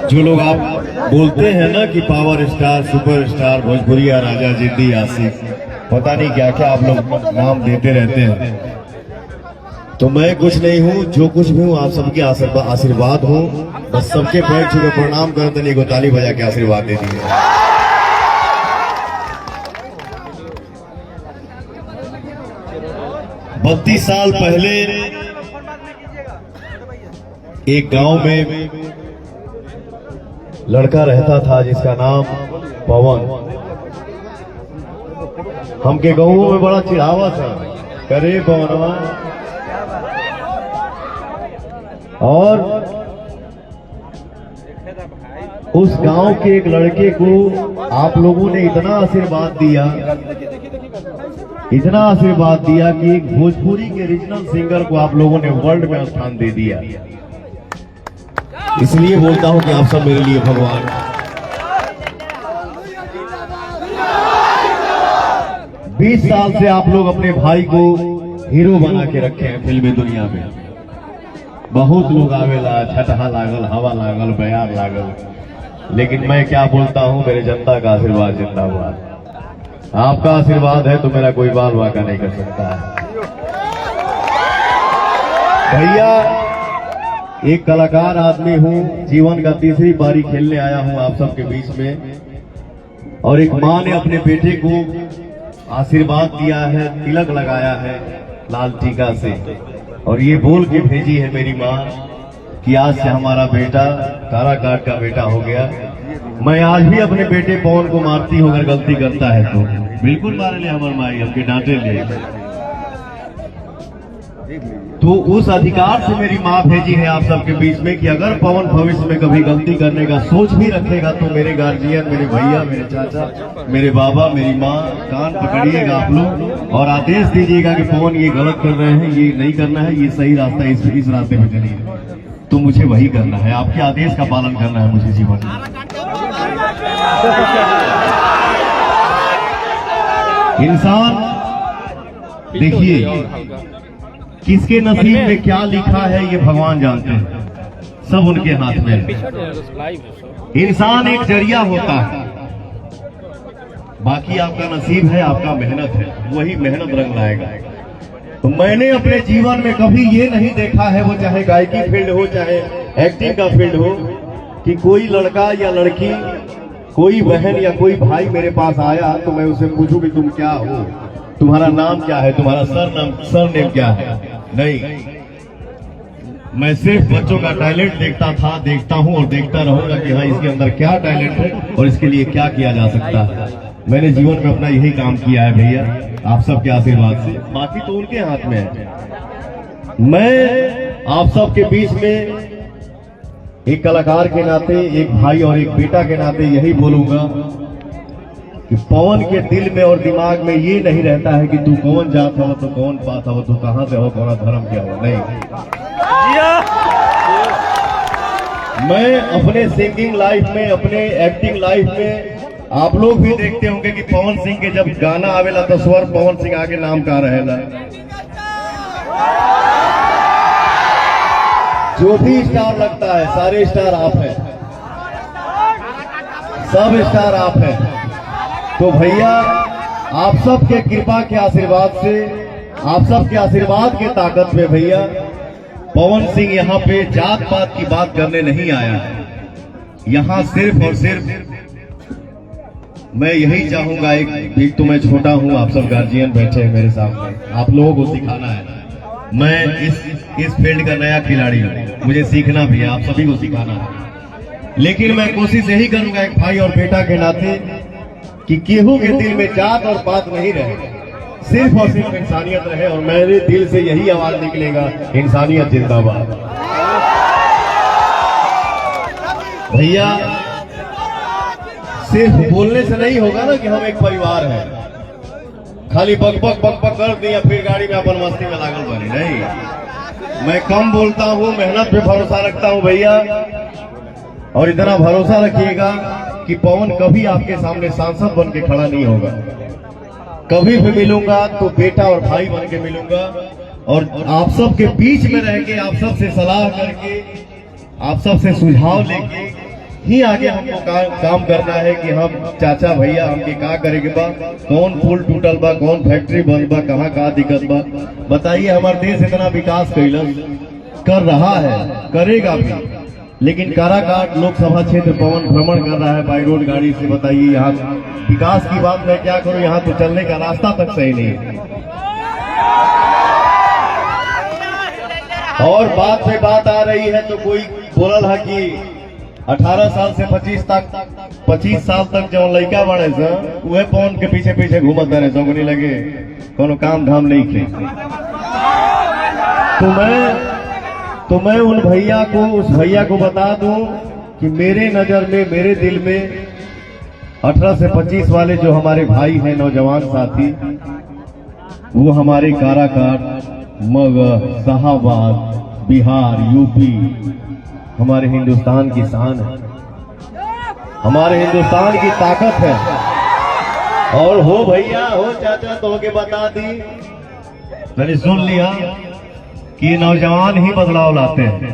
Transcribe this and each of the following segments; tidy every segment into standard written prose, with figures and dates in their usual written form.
जो लोग आप बोलते हैं ना कि पावर स्टार, सुपर स्टार, भोजपुरिया राजा, जिद्दी, आशिक, पता नहीं क्या क्या आप लोग नाम देते रहते हैं। तो मैं कुछ नहीं हूँ, जो कुछ भी हूँ आप सबके आशीर्वाद हूँ। बस सबके पैर छू के प्रणाम करते नहीं को ताली बजा के आशीर्वाद दे दिए। बत्तीस साल पहले एक गांव में लड़का रहता था जिसका नाम पवन। हमके गांवों में बड़ा चिढ़ावा था, करे पवनवा। और उस गांव के एक लड़के को आप लोगों ने इतना आशीर्वाद दिया, इतना आशीर्वाद दिया कि एक भोजपुरी के रीजनल सिंगर को आप लोगों ने वर्ल्ड में स्थान दे दिया। इसलिए बोलता हूं कि आप सब मेरे लिए भगवान। 20 साल से आप लोग अपने भाई को हीरो बना के रखे हैं फिल्मी दुनिया में। बहुत लोग आवेला, छठहा लागल, हवा लागल, बयार लागल, लेकिन मैं क्या बोलता हूं, मेरे जनता का आशीर्वाद जिंदाबाद। आपका आशीर्वाद है तो मेरा कोई बाल वाका नहीं कर सकता है। भैया एक कलाकार आदमी हूँ, जीवन का तीसरी बारी खेलने आया हूँ आप सबके बीच में। और एक माँ ने अपने बेटे को आशीर्वाद दिया है, तिलक लगाया है लाल टीका से, और ये बोल के भेजी है मेरी माँ कि आज से हमारा बेटा काराकाट का बेटा हो गया। मैं आज भी अपने बेटे पवन को मारती हूँ, अगर गलती करता है तो बिल्कुल मारे ले हमारे माई, हमके डांटे ले। तो उस अधिकार से मेरी माँ भेजी है आप सबके बीच में कि अगर पवन भविष्य में कभी गलती करने का सोच भी रखेगा तो मेरे गार्जियन, मेरे भैया, मेरे चाचा, मेरे बाबा, मेरी माँ, कान पकड़िएगा आप लोग और आदेश दीजिएगा कि पवन ये गलत कर रहे हैं, ये नहीं करना है, ये सही रास्ता है, इस रास्ते पे चलिए। तो मुझे वही करना है, आपके आदेश का पालन करना है मुझे जीवन में। इंसान देखिए किसके नसीब में क्या लिखा है ये भगवान जानते हैं, सब उनके हाथ में है। इंसान एक जरिया होता है, बाकी आपका नसीब है, आपका मेहनत है, वही मेहनत रंग लाएगा। तो मैंने अपने जीवन में कभी ये नहीं देखा है, वो चाहे गायकी फील्ड हो चाहे एक्टिंग का फील्ड हो, कि कोई लड़का या लड़की, कोई बहन या कोई भाई मेरे पास आया तो मैं उससे पूछूं कि तुम क्या हो, तुम्हारा नाम क्या है, तुम्हारा सरनेम क्या है। नहीं, मैं सिर्फ बच्चों का टैलेंट देखता हूं और देखता रहूंगा कि हाँ इसके अंदर क्या टैलेंट है और इसके लिए क्या किया जा सकता है। मैंने जीवन में अपना यही काम किया है भैया, आप सबके आशीर्वाद से, बाकी तो उनके हाथ में है। मैं आप सबके बीच में एक कलाकार के नाते, एक भाई और एक बेटा के नाते यही बोलूंगा कि पवन के दिल में और दिमाग में ये नहीं रहता है कि तू कौन जात हो, तो कौन बात हो, तू कहां से हो, कौन धर्म क्या हो। नहीं, मैं अपने सिंगिंग लाइफ में, अपने एक्टिंग लाइफ में, आप लोग भी देखते होंगे कि पवन सिंह के जब गाना आवेला तो स्वर पवन सिंह आगे नाम का रहेला। जो भी स्टार लगता है, सारे स्टार आप हैं, सब स्टार आप हैं। तो भैया आप सबके कृपा के आशीर्वाद से, आप सबके आशीर्वाद के ताकत में भैया पवन सिंह यहाँ पे जात पात की बात करने नहीं आया है। यहाँ सिर्फ और सिर्फ मैं यही चाहूंगा, एक तो मैं छोटा हूँ, आप सब गार्जियन बैठे हैं मेरे सामने, आप लोगों को सिखाना है। मैं इस फील्ड का नया खिलाड़ी हूँ, मुझे सीखना भी है, आप सभी को सिखाना है। लेकिन मैं कोशिश यही करूंगा एक भाई और बेटा के नाते कि केहू के दिल में जात और पात नहीं रहे, सिर्फ और सिर्फ इंसानियत रहे। और मेरे दिल से यही आवाज निकलेगा, इंसानियत जिंदाबाद। भैया सिर्फ बोलने से नहीं होगा ना कि हम एक परिवार हैं, खाली बक बक बक बक कर दिया फिर गाड़ी में अपन मस्ती में लागल बनी। नहीं, मैं कम बोलता हूँ, मेहनत पे भरोसा रखता हूँ भैया। और इतना भरोसा रखिएगा कि पवन कभी आपके सामने सांसद बन के खड़ा नहीं होगा। कभी भी मिलूंगा तो बेटा और भाई बन के मिलूंगा, और आप सबके बीच में रह के, आप सबसे सलाह करके, आप सबसे सुझाव लेके ही आगे हमको काम करना है कि हम चाचा भैया हमके का करे के बा, कौन पुल टूटल बा, कौन फैक्ट्री बंद बा, कहाँ का दिक्कत बा। बताइए, हमारा देश इतना विकास कर रहा है, करेगा भी, लेकिन काराकाट लोकसभा क्षेत्र पवन भ्रमण कर रहा है बाई रोड गाड़ी से। बताइए, यहाँ विकास की बात मैं क्या करूं, यहाँ तो चलने का रास्ता तक सही नहीं है। और बात पे बात आ रही है तो कोई बोलल है कि 18 साल से 25 साल तक जो लड़का बने से वह पवन के पीछे पीछे घूमत रहे सो नहीं लगे कोनो काम धाम नहीं थे। तो मैं उस भैया को बता दूं कि मेरे नजर में, मेरे दिल में 18 से 25 वाले जो हमारे भाई हैं, नौजवान साथी, वो हमारे काराकाट, मगध, शाहाबाद, बिहार, यूपी हमारे हिंदुस्तान की शान है, हमारे हिंदुस्तान की ताकत है। और हो भैया हो चाचा तो के बता दी, मैंने सुन लिया कि ये नौजवान ही बदलाव लाते हैं,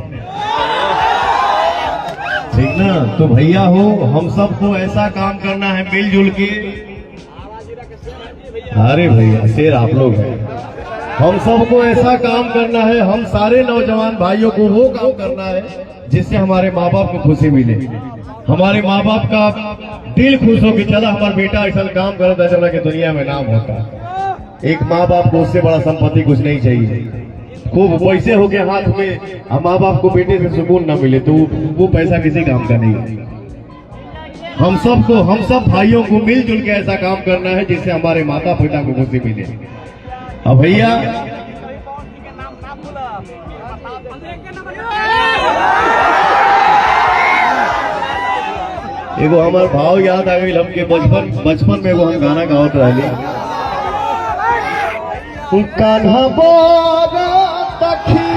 ठीक ना। तो भैया हो, हम सबको ऐसा काम करना है मिलजुल के। अरे भैया शेर आप लोग हैं। हम सबको ऐसा काम करना है, हम सारे नौजवान भाइयों को वो काम करना है जिससे हमारे माँ बाप को खुशी मिले, हमारे माँ बाप का दिल खुश हो कि चला हमारा बेटा ऐसा काम करता चला कि दुनिया में नाम होता। एक माँ बाप को उससे बड़ा संपत्ति कुछ नहीं चाहिए। खूब पैसे हो गए हाथ में, माँ बाप को बेटे से सुकून न मिले तो वो पैसा किसी काम का नहीं है। हम सब भाइयों को मिलजुल के ऐसा काम करना है जिससे हमारे माता पिता को खुशी मिले। अब भैया एगो हमारे भाव याद आ गई हमके बचपन में वो हम गाना गावत रहे, कान्हा बोरा तखी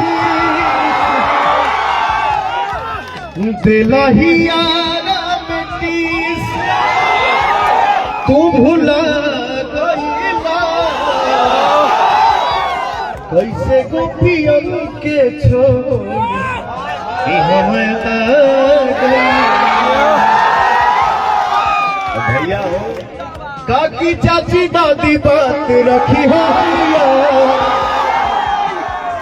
दिला ही यारा मिटीस तू भूला गईला कैसे गोपियन के छोड़ भैया हो। काकी चाची दादी बात रखी हो भैया,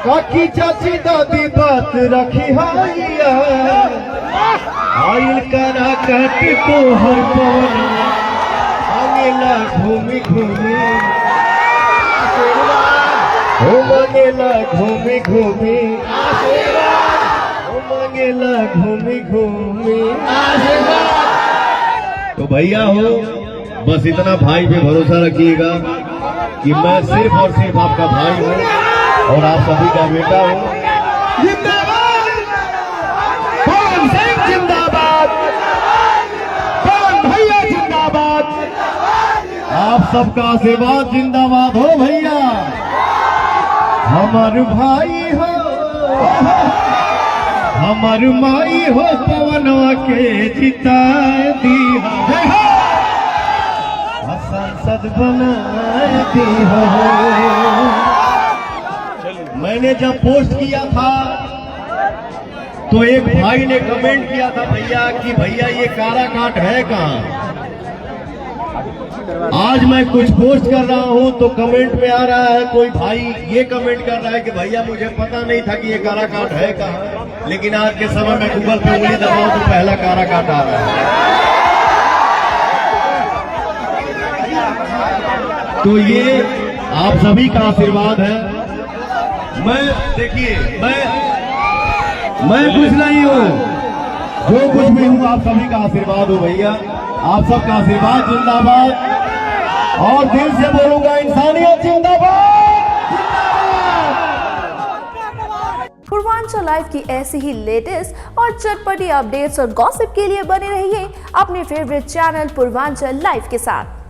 काकी चाची दादी बात रखी हो भैया, आइल करा कट तो हर पवन मंगेला घूमी घूमी, ओ मंगेला घूमी घूमी, ओ मंगेला घूमी घूमी। तो भैया हो, बस इतना भाई पे भरोसा रखिएगा कि मैं सिर्फ और सिर्फ आपका भाई हूँ और आप सभी का बेटा हूँ। जिंदाबाद पवन सिंह, जिंदाबाद पवन भैया, जिंदाबाद आप सबका आशीर्वाद, जिंदाबाद हो भैया। हमार भाई हो, हमार माई हो, पवनवा के जिता दिया, संसद बनाती हो। मैंने जब पोस्ट किया था तो एक भाई ने कमेंट किया था भैया कि भैया ये काराकाट है कहाँ। आज मैं कुछ पोस्ट कर रहा हूं तो कमेंट में आ रहा है, कोई भाई ये कमेंट कर रहा है कि भैया मुझे पता नहीं था कि ये काराकाट है कहाँ, लेकिन आज के समय में गूगल पे उंगली दबाओ तो पहला काराकाट आ रहा है। तो ये आप सभी का आशीर्वाद है। मैं देखिए, मैं कुछ नहीं हूँ, जो कुछ भी हूँ आप सभी का आशीर्वाद हो भैया। आप सबका आशीर्वाद, जिंदाबाद। और दिल से बोलूंगा, इंसानियत जिंदाबाद। पूर्वांचल लाइव की ऐसी ही लेटेस्ट और चटपटी अपडेट्स और गॉसिप के लिए बने रहिए अपने फेवरेट चैनल पूर्वांचल लाइव के साथ।